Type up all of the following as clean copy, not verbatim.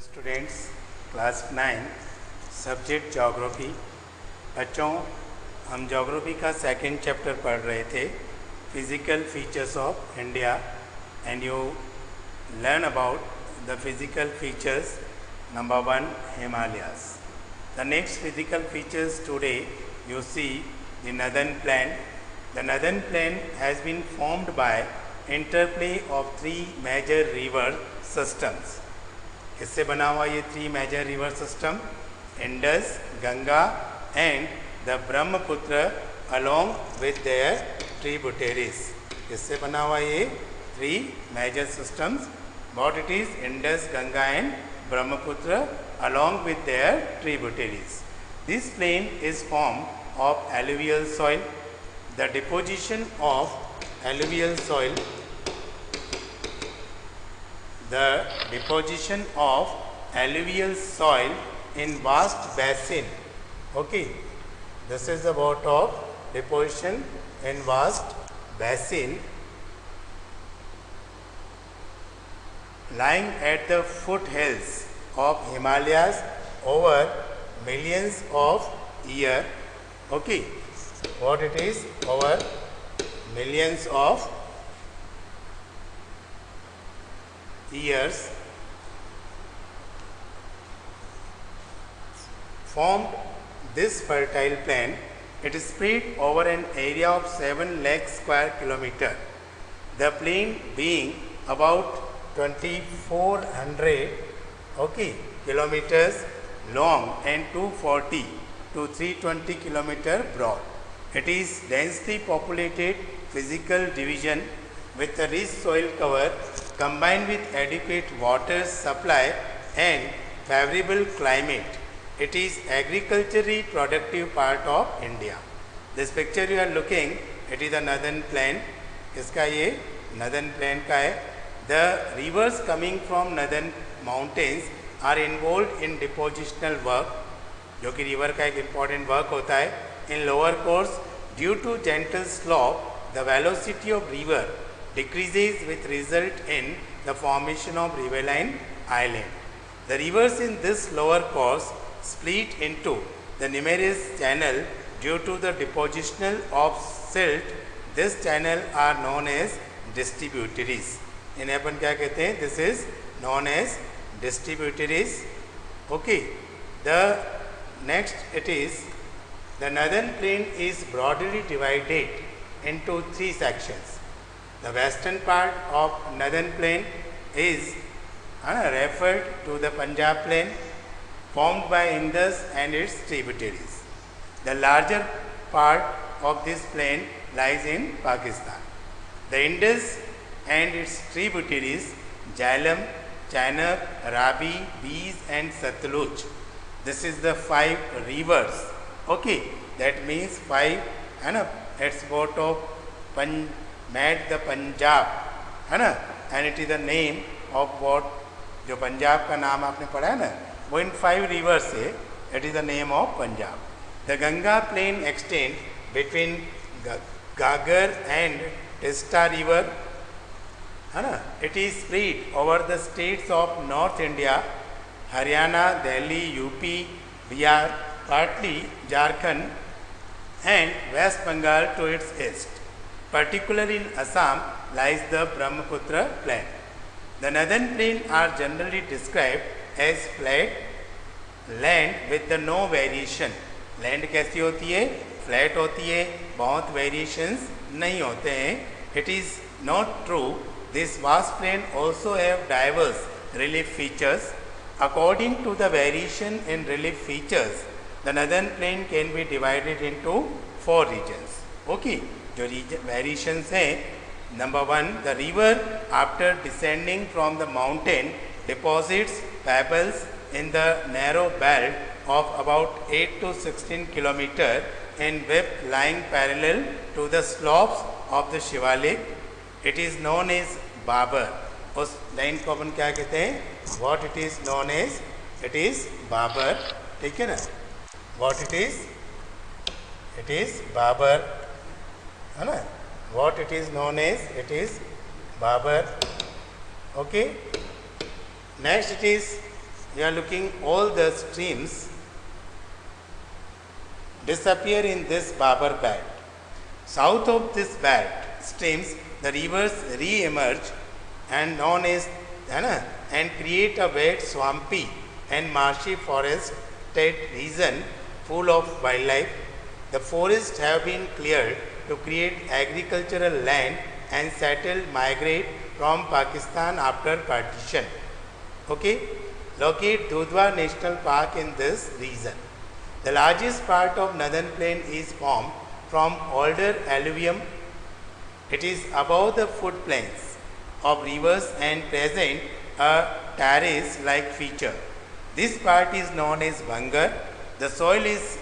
Students class 9 subject geography. बच्चों, हम geography का सेकंड चैप्टर पढ़ रहे थे, physical features of India, and you learn about the physical features number 1 Himalayas. The next physical features today you see the northern plain. The northern plain has been formed by interplay of three major river systems. किससे बना हुआ ये three major river system? Indus, Ganga and the Brahmaputra along with their tributaries. किससे बना हुआ ये three major systems? What it is? Indus, Ganga and Brahmaputra along with their tributaries. This plain is formed of alluvial soil. The deposition of alluvial soil, in vast basin. Okay, this is the word of deposition in vast basin lying at the foothills of Himalayas over millions of years. Okay, what it is? Over millions of years formed this fertile plain. It is spread over an area of 7 lakh square kilometer. The plain being about 2400 kilometers long and 240 to 320 kilometer broad. It is densely populated physical division with a rich soil cover combined with adequate water supply and favorable climate. It is agriculturally productive part of India. This picture you are looking, it is the northern plain. इसका ये northern plain का है. The rivers coming from northern mountains are involved in depositional work, जो कि river का एक important work होता है. In lower course, due to gentle slope, the velocity of river decreases with result in the formation of riverine island. The rivers in this lower course split into the numerous channel due to the depositional of silt. This channel are known as distributaries. इन्हें अपन क्या कहते हैं? This is known as distributaries. Okay, the next it is the northern plain is broadly divided into three sections. The western part of northern plain is referred to the Punjab plain formed by Indus and its tributaries. The larger part of this plain lies in Pakistan. The Indus and its tributaries Jhelum, Chenab, Ravi, Beas and Satluj. This is the 5 rivers. Okay, that means 5 है ना export of made the Punjab है ना, and it is the name of what जो पंजाब का नाम आपने पढ़ा है ना, वो इन 5 rivers से it is the name of Punjab. The Ganga plain extend between Gagar and Tista river है ना. It is spread over the states of North India, Haryana, Delhi, UP, Bihar, partly Jharkhand and West Bengal to its east. Particularly in Assam lies the Brahmaputra plain. The northern plain are generally described as flat land with the no variation. Land कैसी होती है? Flat होती है, बहुत variations नहीं होते हैं. It is not true. This vast plain also have diverse relief features. According to the variation in relief features, the northern plain can be divided into 4 regions. Okay, जो variations हैं, number 1, the river after descending from the mountain deposits pebbles in the narrow belt of about 8 to 16 kilometer in width lying parallel to the slopes of the Shivalik. It is known as Babar. उस line को अपन क्या कहते हैं? What it is known as? It is Babar. ठीक है ना? What it is? It is Babar. है ना? What it is known as? It is Babar. Okay. Next it is you are looking all the streams disappear in this Babar belt. South of this belt streams, the rivers re-emerge and known as and create a wet, swampy and marshy forested region full of wildlife. The forests have been cleared to create agricultural land and settled migrate from Pakistan after partition. Okay, locate Dudhwa National Park in this region. The largest part of northern plain is formed from older alluvium. It is above the floodplains of rivers and present a terrace-like feature. This part is known as Bangar. The soil is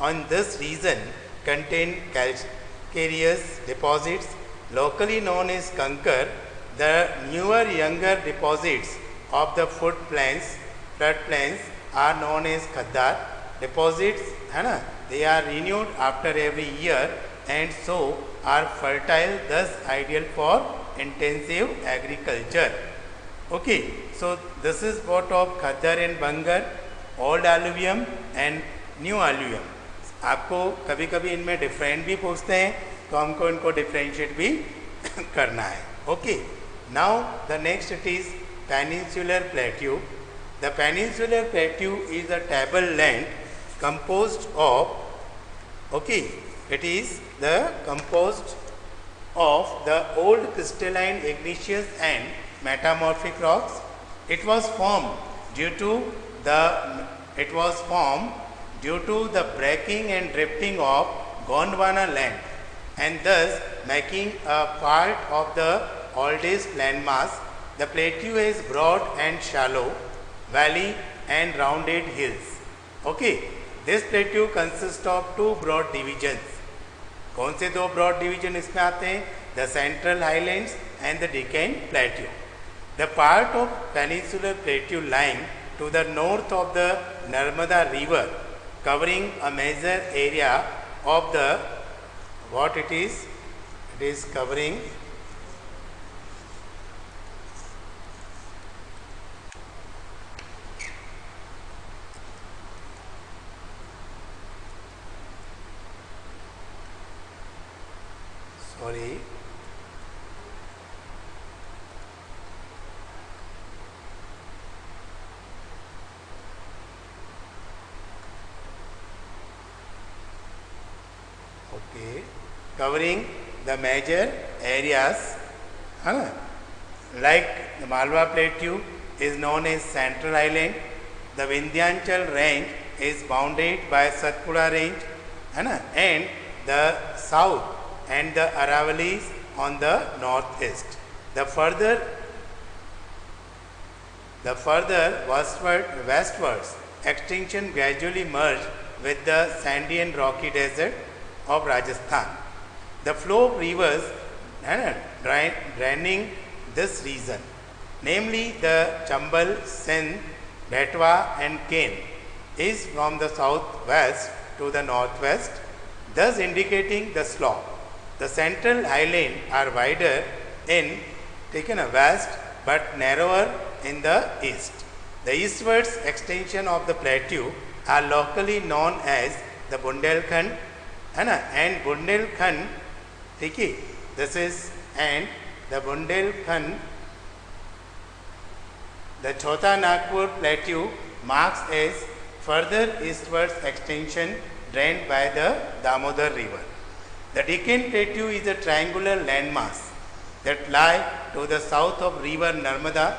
on this region contain calcareous deposits locally known as Kankar. The newer younger deposits of the floodplains are known as Khaddar deposits. They are renewed after every year and so are fertile, thus ideal for intensive agriculture. Okay, so this is what of Khaddar and Bangar, old alluvium and new alluvium. आपको कभी कभी इनमें different भी पूछते हैं तो हमको इनको डिफरेंशिएट भी करना है. Okay, now the next it is peninsular plateau. The peninsular plateau is a table land composed of, okay, it is the composed of the old crystalline igneous and metamorphic rocks. It was formed due to the breaking and drifting of Gondwana land and thus making a part of the oldest landmass. The plateau is broad and shallow valley and rounded hills. Okay, this plateau consists of two broad divisions. कौन से दो broad division इसमें आते हैं? The Central Highlands and the Deccan Plateau. The part of peninsular plateau lying to the north of the Narmada River, covering a major area of the what it is? It is covering sorry. Okay, covering the major areas, like the Malwa Plateau is known as Central Highland. The Vindhyachal range is bounded by Satpura range, and the south and the Aravallis on the northeast. The further westwards extension gradually merged with the sandy and rocky desert of Rajasthan. The flow of rivers draining this region, namely the Chambal, Sindh, Betwa and Ken, is from the southwest to the northwest, thus indicating the slope. The Central Highland are wider in west but narrower in the east. The eastwards extension of the plateau are locally known as the Bundelkhand and Bundelkhand. This is and the Bundelkhand. The Chota Nagpur Plateau marks as further eastwards extension drained by the Damodar River. The Deccan Plateau is a triangular landmass that lie to the south of river Narmada.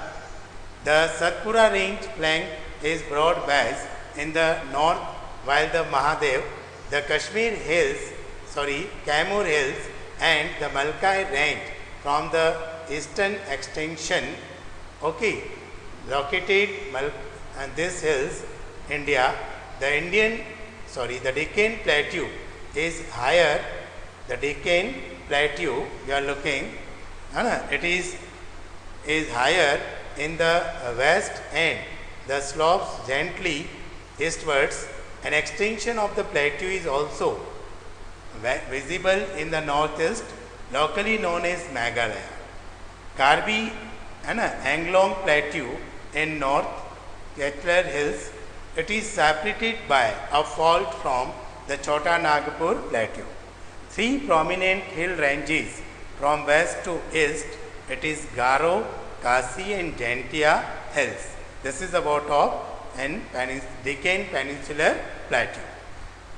The Satpura range flank is broad based in the north, while the Mahadev, the Kaimur Hills and the Malkai range from the eastern extension, located and this hills, India. The Deccan Plateau is higher. The Deccan Plateau, you are looking, it is higher in the west and the slopes gently eastwards. An extension of the plateau is also visible in the northeast, locally known as Meghalaya. Karbi Anglong Plateau in north Ketlar Hills. It is separated by a fault from the Chota Nagpur Plateau. Three prominent hill ranges from west to east. It is Garo, Kasi and Jaintia Hills. This is about of an Deccan Peninsular Plateau.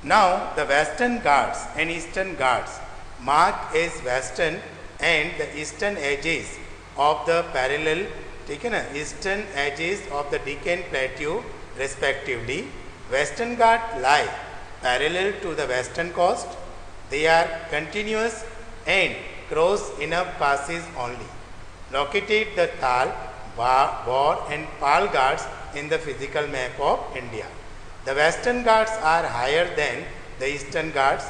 Now the Western Ghats and Eastern Ghats mark as western and the eastern edges of the parallel eastern edges of the Deccan Plateau respectively. Western Ghats lie parallel to the western coast. They are continuous and cross enough passes only. Located the Thal, Bor and Pal Ghats in the physical map of India. The Western Ghats are higher than the Eastern Ghats.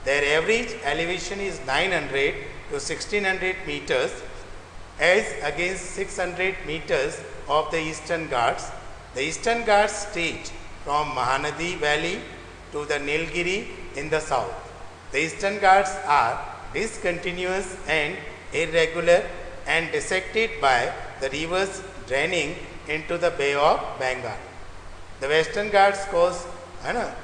Their average elevation is 900 to 1600 meters as against 600 meters of the Eastern Ghats. The Eastern Ghats stretch from Mahanadi Valley to the Nilgiri in the south. The Eastern Ghats are discontinuous and irregular and dissected by the rivers draining into the Bay of Bengal. The Western Ghats cause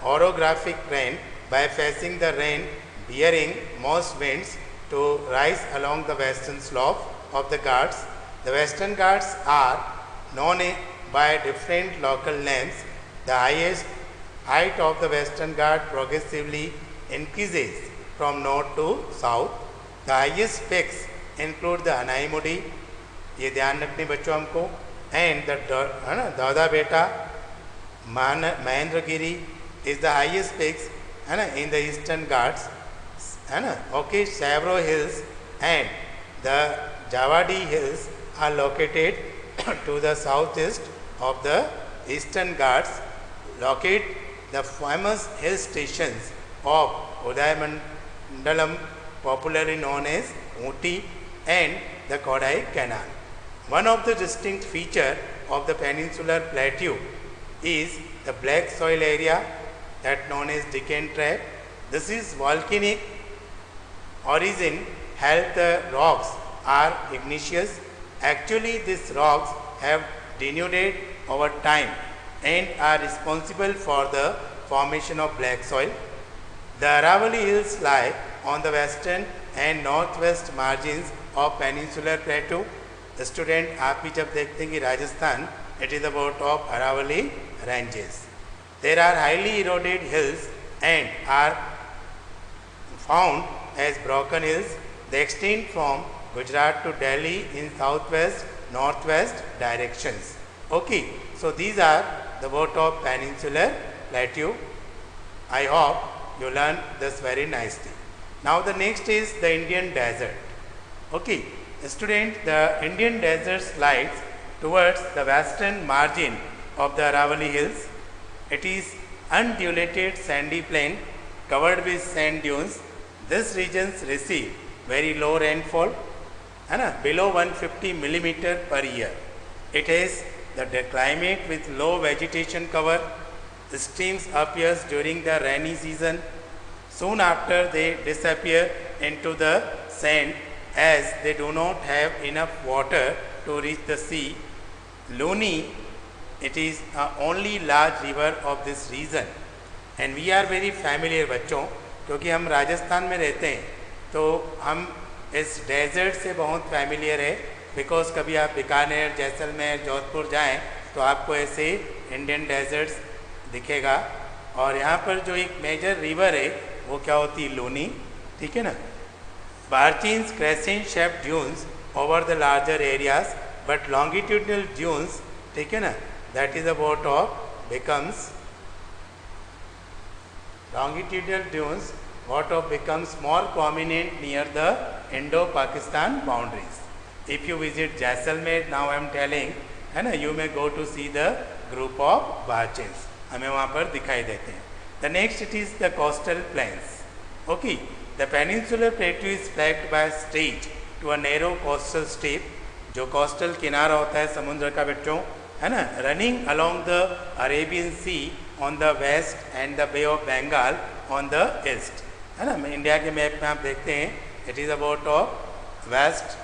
orographic rain by facing the rain bearing most winds to rise along the western slope of the Ghats. The Western Ghats are known by different local names. The highest height of the Western Ghats progressively increases from north to south. The highest peaks include the Anaimudi, ये ध्यान रखने बच्चों हमको, and the Dauda Beta, Mahendragiri is the highest peaks in the Eastern Ghats. Okay, Savro Hills and the Javadi Hills are located to the southeast of the Eastern Ghats. Locate the famous hill stations of Udayamandalam, popularly known as Ooty, and the Kodai Canal. One of the distinct features of the peninsular plateau is the black soil area that known as Deccan Trap. This is volcanic origin, hence the rocks are igneous. Actually, these rocks have denuded over time and are responsible for the formation of black soil. The Aravalli Hills lie on the western and northwest margins of peninsular plateau. The student, आप भी जब देखते हैं कि Rajasthan, it is about of Aravalli ranges. There are highly eroded hills and are found as broken hills. They extend from Gujarat to Delhi in southwest, northwest directions. Okay, so these are the about of peninsular plateau. I hope you learned this very nicely. Now the next is the Indian desert. Okay, student, the Indian desert slides towards the western margin of the Aravalli Hills. It is undulated sandy plain covered with sand dunes. These regions receive very low rainfall, below 150 millimeter per year. It has the climate with low vegetation cover. The streams appears during the rainy season. Soon after they disappear into the sand as they do not have enough water to reach the sea. Luni, it is only large river of this region and we are very familiar बच्चों, क्योंकि हम राजस्थान में रहते हैं तो हम इस desert से बहुत फैमिलियर है, बिकॉज कभी आप बीकानेर, जैसलमेर, जोधपुर जाएं तो आपको ऐसे इंडियन डेजर्ट्स दिखेगा। और यहाँ पर जो एक मेजर रिवर है वो क्या होती है, लूनी, ठीक है ना। Barchins crescent shaped dunes over the larger areas, but longitudinal dunes, ठीक है ना, that is about of becomes longitudinal dunes what of becomes more prominent near the Indo-Pakistan boundaries. If you visit Jaisalmer, now I am telling, है ना, you may go to see the group of Barchins, हमें वहाँ पर दिखाई देते हैं। The next it is the coastal plains. Okay, the peninsular plateau is flanked by a stretch to a narrow coastal strip, जो coastal किनारा होता है समुद्र का बच्चों, है ना, running along the Arabian Sea on the west and the Bay of Bengal on the east, है ना। इंडिया के मैप में आप देखते हैं, it is about of west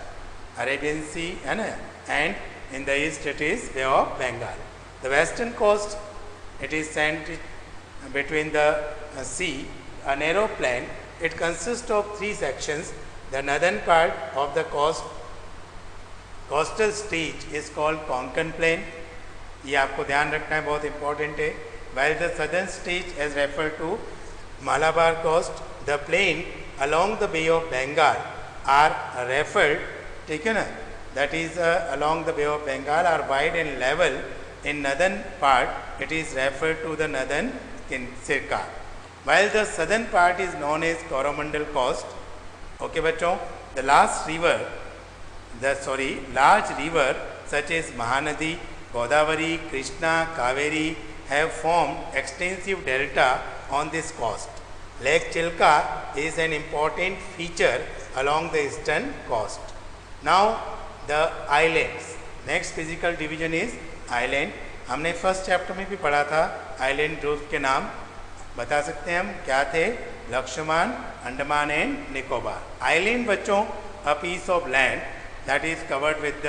Arabian Sea, है ना, and in the east it is Bay of Bengal. The western coast, it is centered between the sea, a narrow plain. It consists of three sections. The northern part of the coastal stretch is called Konkan Plain. ये आपको ध्यान रखना है, बहुत important है. While the southern stretch is referred to Malabar coast, the plain along the Bay of Bengal are referred, ठीक है ना, that is along the Bay of Bengal are wide and level. In northern part, it is referred to the northern circa. While the southern part is known as Coromandel coast. Okay, बच्चों, the large river such as Mahanadi, Godavari, Krishna, Kaveri have formed extensive delta on this coast. Lake Chilka is an important feature along the eastern coast. Now the islands. Next physical division is island. हमने first chapter में भी पढ़ा था. Island group के नाम बता सकते हैं हम क्या थे? लक्षद्वीप, अंडमान एंड निकोबार. आइलैंड बच्चों, a piece of land that is covered with the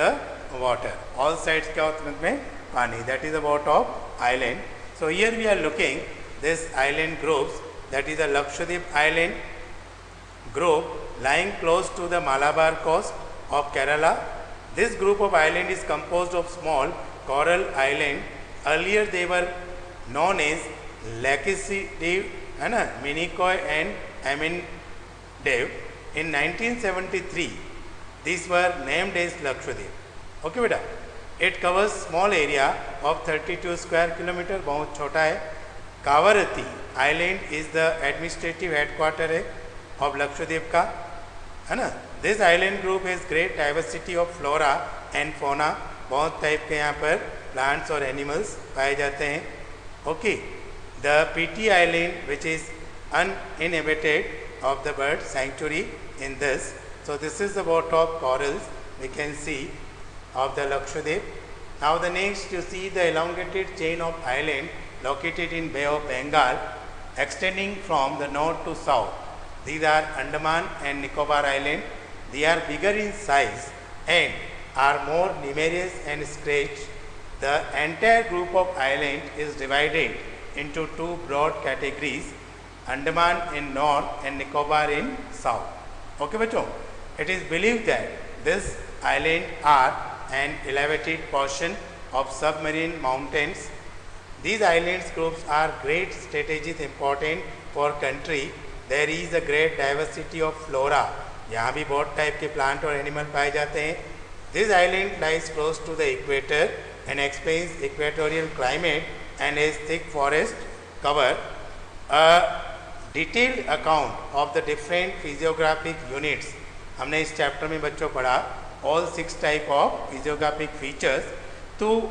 water. All sides क्या होता है में? पानी. That is about of island. So here we are looking this island groups. That is a Lakshadweep island group lying close to the Malabar coast of Kerala. This group of island is composed of small coral island. Earlier they were known as Laccadive, Minicoy and Amendev. In 1973, these were named as Lakshadweep. Okay, beta. It covers small area of 32 square kilometer. बहुत छोटा है. Kavarati island is the administrative headquarter of Lakshadweep का, है ना. This island group has great diversity of flora and fauna. बहुत type के यहाँ पर plants और animals पाए जाते हैं. Okay, the PT island which is uninhabited of the bird sanctuary in this. So this is about top corals we can see of the Lakshadweep. Now the next you see the elongated chain of island located in Bay of Bengal extending from the north to south. These are Andaman and Nicobar Island. They are bigger in size and are more numerous and stretched. The entire group of islands is divided into two broad categories, Andaman in north and Nicobar in south. Okay, bachcho? It is believed that this island are an elevated portion of submarine mountains. These islands groups are great strategic important for country. There is a great diversity of flora. यहाँ भी बहुत type के plant और animal पाए जाते हैं. This island lies close to the equator and explains equatorial climate and has thick forest cover. A detailed account of the different physiographic units. हमने इस चैप्टर में बच्चों पढ़ा all 6 type of physiographic features. To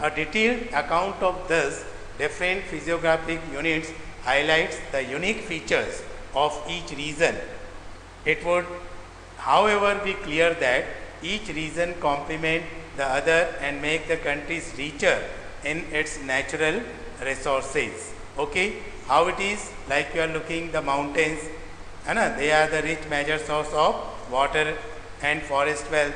a detailed account of this different physiographic units highlights the unique features of each region. It would, however, be clear that each region complement the other and make the countries richer in its natural resources. Okay, how it is? Like you are looking the mountains, they are the rich major source of water and forest wealth.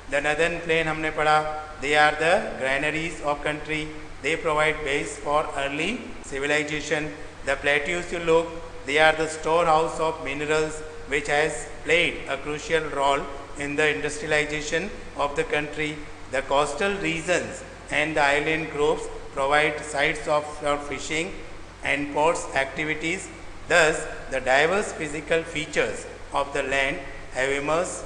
The northern plain हमने पढ़ा, they are the granaries of country. They provide base for early civilization. The plateaus you look, they are the storehouse of minerals which has played a crucial role in the industrialization of the country. The coastal regions and the island groups provide sites for fishing and ports activities. Thus, the diverse physical features of the land have immense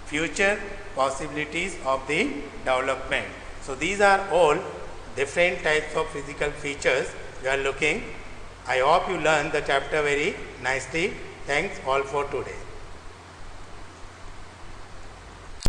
future possibilities of the development. So, these are all different types of physical features we are looking. I hope you learned the chapter very nicely. Thanks all for today.